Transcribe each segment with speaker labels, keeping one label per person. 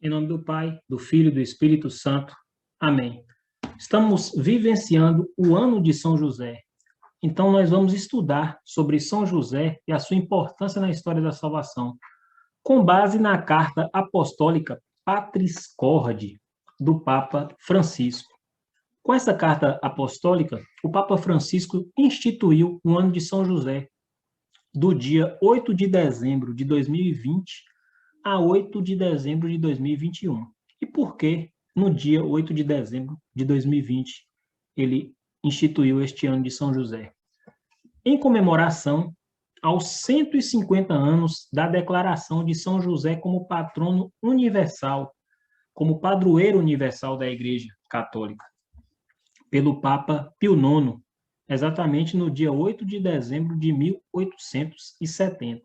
Speaker 1: Em nome do Pai, do Filho e do Espírito Santo. Amém. Estamos vivenciando o ano de São José. Então, nós vamos estudar sobre São José e a sua importância na história da salvação, com base na carta apostólica Patris Corde, do Papa Francisco. Com essa carta apostólica, o Papa Francisco instituiu o ano de São José, do dia 8 de dezembro de 2020 a 8 de dezembro de 2021. E por que no dia 8 de dezembro de 2020 ele instituiu este ano de São José? Em comemoração aos 150 anos da declaração de São José como patrono universal, como padroeiro universal da Igreja Católica, pelo Papa Pio IX, exatamente no dia 8 de dezembro de 1870.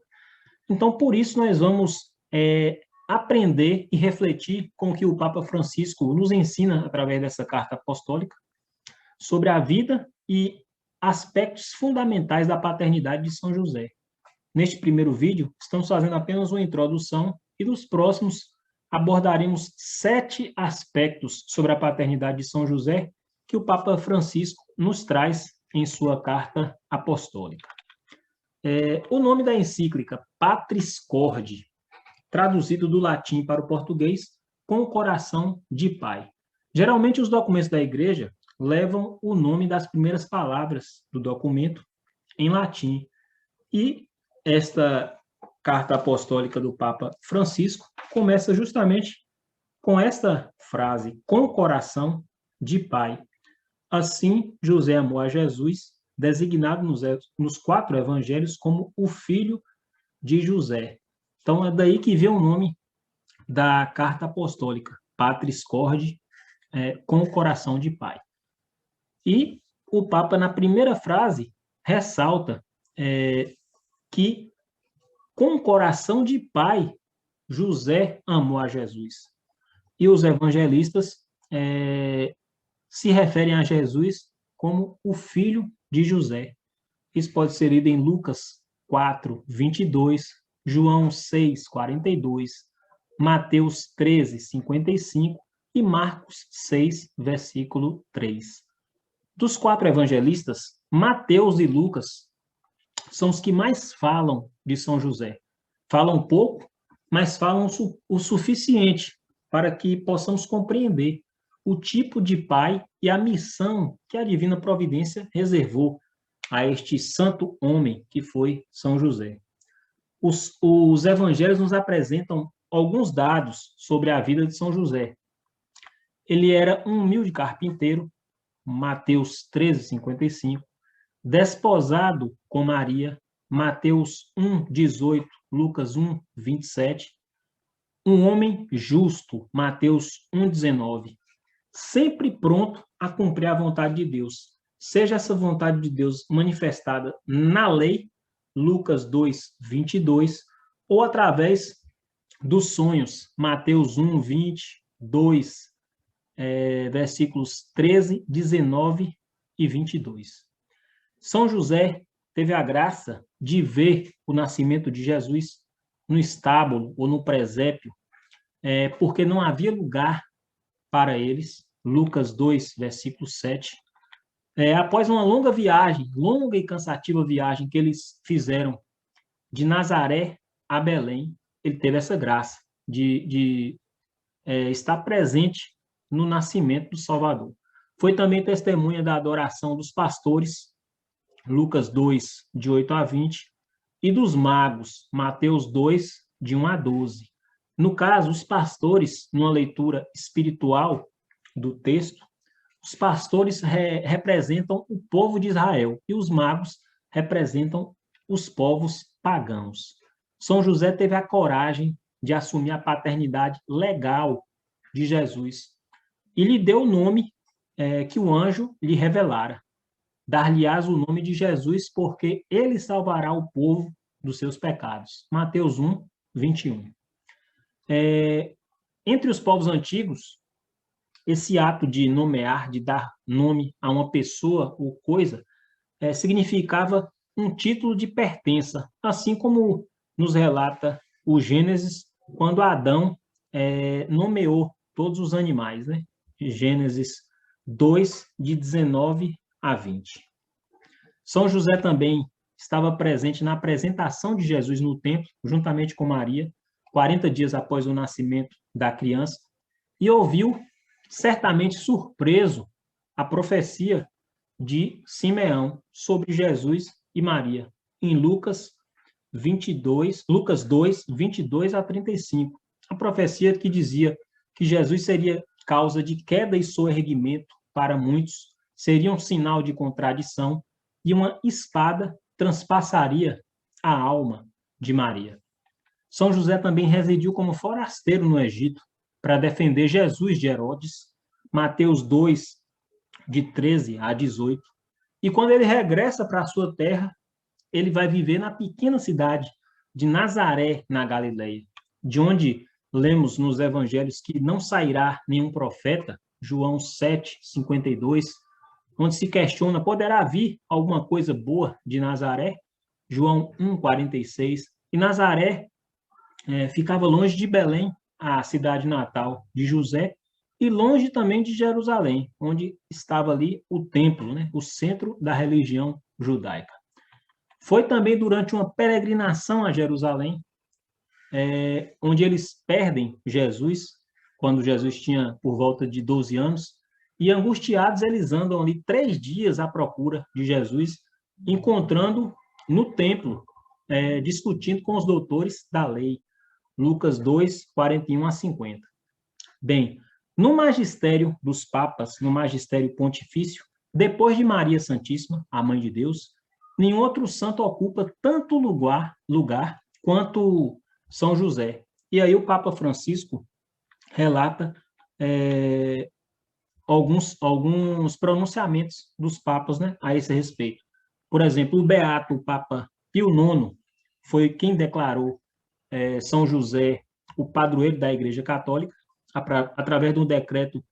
Speaker 1: Então, por isso, nós vamos aprender e refletir com o que o Papa Francisco nos ensina através dessa carta apostólica sobre a vida e aspectos fundamentais da paternidade de São José. Neste primeiro vídeo, estamos fazendo apenas uma introdução e nos próximos abordaremos 7 aspectos sobre a paternidade de São José que o Papa Francisco nos traz em sua carta apostólica. O nome da encíclica Patris Corde, traduzido do latim para o português, com o coração de pai. Geralmente, os documentos da igreja levam o nome das primeiras palavras do documento em latim. E esta carta apostólica do Papa Francisco começa justamente com esta frase, com o coração de pai. Assim, José amou a Jesus, designado nos 4 evangelhos como o filho de José. Então, é daí que vem o nome da carta apostólica, Patris Corde, com o coração de pai. E o Papa, na primeira frase, ressalta que, com o coração de pai, José amou a Jesus. E os evangelistas se referem a Jesus como o filho de José. Isso pode ser lido em Lucas 4, 22, João 6, 42, Mateus 13, 55 e Marcos 6, versículo 3. Dos 4 evangelistas, Mateus e Lucas são os que mais falam de São José. Falam pouco, mas falam o suficiente para que possamos compreender o tipo de pai e a missão que a divina providência reservou a este santo homem que foi São José. Os evangelhos nos apresentam alguns dados sobre a vida de São José. Ele era um humilde carpinteiro, Mateus 13, 55, desposado com Maria, Mateus 1, 18, Lucas 1, 27, um homem justo, Mateus 1, 19, sempre pronto a cumprir a vontade de Deus, seja essa vontade de Deus manifestada na lei, Lucas 2, 22, ou através dos sonhos, Mateus 1, 20, 2, versículos 13, 19 e 22. São José teve a graça de ver o nascimento de Jesus no estábulo ou no presépio, porque não havia lugar para eles, Lucas 2, versículo 7. Após uma longa e cansativa viagem que eles fizeram de Nazaré a Belém, ele teve essa graça de estar presente no nascimento do Salvador. Foi também testemunha da adoração dos pastores, Lucas 2, de 8 a 20, e dos magos, Mateus 2, de 1 a 12. No caso, os pastores, numa leitura espiritual do texto, os pastores representam o povo de Israel e os magos representam os povos pagãos. São José teve a coragem de assumir a paternidade legal de Jesus e lhe deu o nome que o anjo lhe revelara. Dar-lhe-ás o nome de Jesus, porque ele salvará o povo dos seus pecados. Mateus 1, 21. Entre os povos antigos, esse ato de nomear, de dar nome a uma pessoa ou coisa, significava um título de pertença, assim como nos relata o Gênesis, quando Adão nomeou todos os animais, né? Gênesis 2, de 19 a 20. São José também estava presente na apresentação de Jesus no templo, juntamente com Maria, 40 dias após o nascimento da criança, e ouviu, certamente surpreso, a profecia de Simeão sobre Jesus e Maria, em Lucas 2, 22 a 35. A profecia que dizia que Jesus seria causa de queda e soerguimento para muitos, seria um sinal de contradição, e uma espada transpassaria a alma de Maria. São José também residiu como forasteiro no Egito para defender Jesus de Herodes, Mateus 2, de 13 a 18. E quando ele regressa para a sua terra, ele vai viver na pequena cidade de Nazaré, na Galileia, de onde lemos nos evangelhos que não sairá nenhum profeta, João 7, 52, onde se questiona, poderá vir alguma coisa boa de Nazaré? João 1, 46. E Nazaré ficava longe de Belém, a cidade natal de José, e longe também de Jerusalém, onde estava ali o templo, né, o centro da religião judaica. Foi também durante uma peregrinação a Jerusalém, onde eles perdem Jesus, quando Jesus tinha por volta de 12 anos, e angustiados eles andam ali 3 dias à procura de Jesus, encontrando no templo, discutindo com os doutores da lei. Lucas 2, 41 a 50. Bem, no magistério dos papas, no magistério pontifício, depois de Maria Santíssima, a Mãe de Deus, nenhum outro santo ocupa tanto lugar quanto São José. E aí o Papa Francisco relata alguns pronunciamentos dos papas, né, a esse respeito. Por exemplo, o beato, o Papa Pio IX, foi quem declarou São José o padroeiro da Igreja Católica, através de um decreto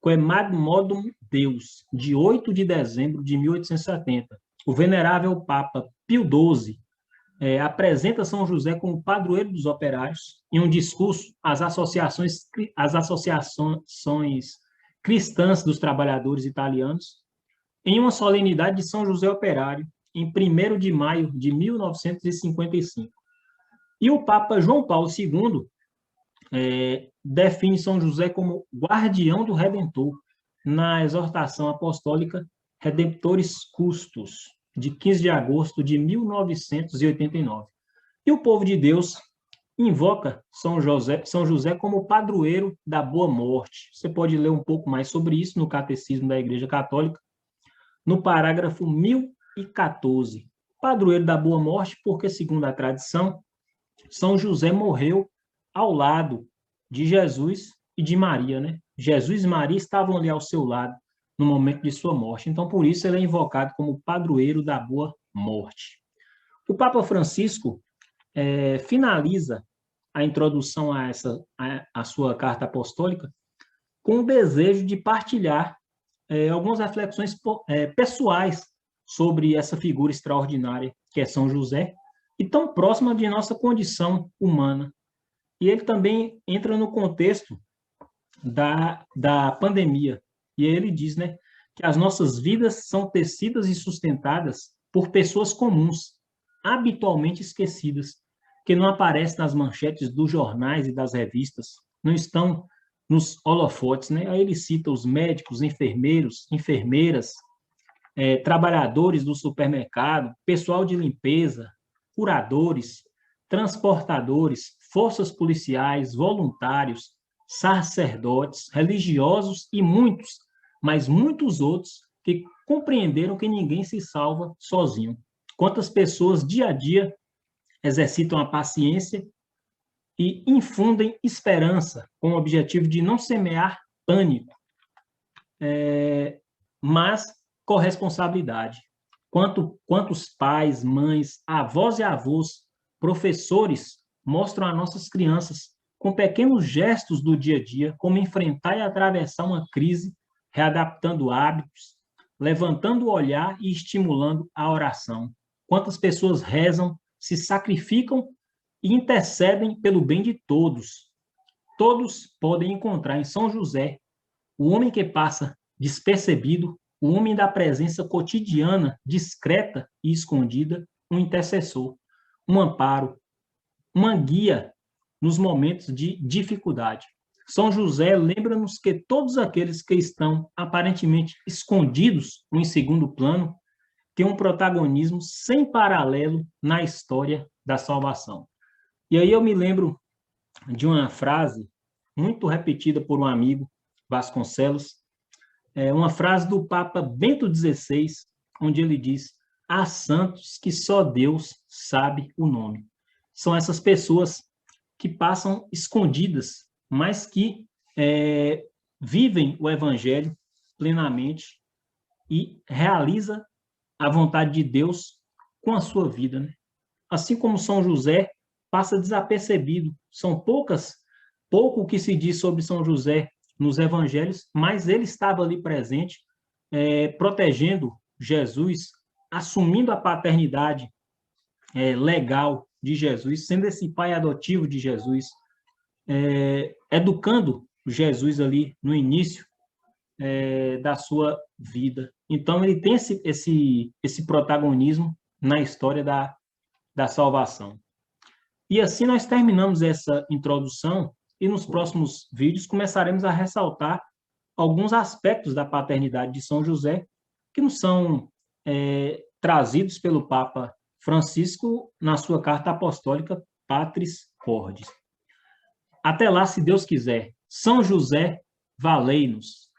Speaker 1: Quemadmodum Deus, de 8 de dezembro de 1870. O venerável Papa Pio XII apresenta São José como padroeiro dos operários em um discurso às associações cristãs dos trabalhadores italianos, em uma solenidade de São José Operário, em 1º de maio de 1955. E o Papa João Paulo II define São José como guardião do Redentor, na exortação apostólica Redemptoris Custos, de 15 de agosto de 1989. E o povo de Deus invoca São José como padroeiro da boa morte. Você pode ler um pouco mais sobre isso no Catecismo da Igreja Católica, no parágrafo 1014. Padroeiro da boa morte, porque, segundo a tradição, São José morreu ao lado de Jesus e de Maria, né? Jesus e Maria estavam ali ao seu lado no momento de sua morte. Então, por isso, ele é invocado como padroeiro da boa morte. O Papa Francisco finaliza a introdução a sua carta apostólica com o desejo de partilhar algumas reflexões pessoais sobre essa figura extraordinária que é São José, e tão próxima de nossa condição humana. E ele também entra no contexto da pandemia. E ele diz, né, que as nossas vidas são tecidas e sustentadas por pessoas comuns, habitualmente esquecidas, que não aparecem nas manchetes dos jornais e das revistas, não estão nos holofotes, né? Aí ele cita os médicos, enfermeiros, enfermeiras, trabalhadores do supermercado, pessoal de limpeza, curadores, transportadores, forças policiais, voluntários, sacerdotes, religiosos e muitos, mas muitos outros que compreenderam que ninguém se salva sozinho. Quantas pessoas, dia a dia, exercitam a paciência e infundem esperança com o objetivo de não semear pânico, mas corresponsabilidade. Quantos pais, mães, avós e avós, professores mostram a nossas crianças, com pequenos gestos do dia a dia, como enfrentar e atravessar uma crise, readaptando hábitos, levantando o olhar e estimulando a oração. Quantas pessoas rezam, se sacrificam e intercedem pelo bem de todos. todos podem encontrar em São José o homem que passa despercebido, o homem da presença cotidiana, discreta e escondida, um intercessor, um amparo, uma guia nos momentos de dificuldade. São José lembra-nos que todos aqueles que estão aparentemente escondidos ou em segundo plano têm um protagonismo sem paralelo na história da salvação. E aí eu me lembro de uma frase muito repetida por um amigo, Vasconcelos, uma frase do Papa Bento XVI, onde ele diz: há santos que só Deus sabe o nome. São essas pessoas que passam escondidas, mas que vivem o evangelho plenamente e realiza a vontade de Deus com a sua vida, né? Assim como São José passa desapercebido. São pouco o que se diz sobre São José nos evangelhos, mas ele estava ali presente, protegendo Jesus, assumindo a paternidade legal de Jesus, sendo esse pai adotivo de Jesus, educando Jesus ali no início da sua vida. Então, ele tem esse protagonismo na história da salvação. E assim nós terminamos essa introdução e nos próximos vídeos começaremos a ressaltar alguns aspectos da paternidade de São José que nos são trazidos pelo Papa Francisco na sua carta apostólica Patris Cordis. Até lá, se Deus quiser. São José, valei-nos.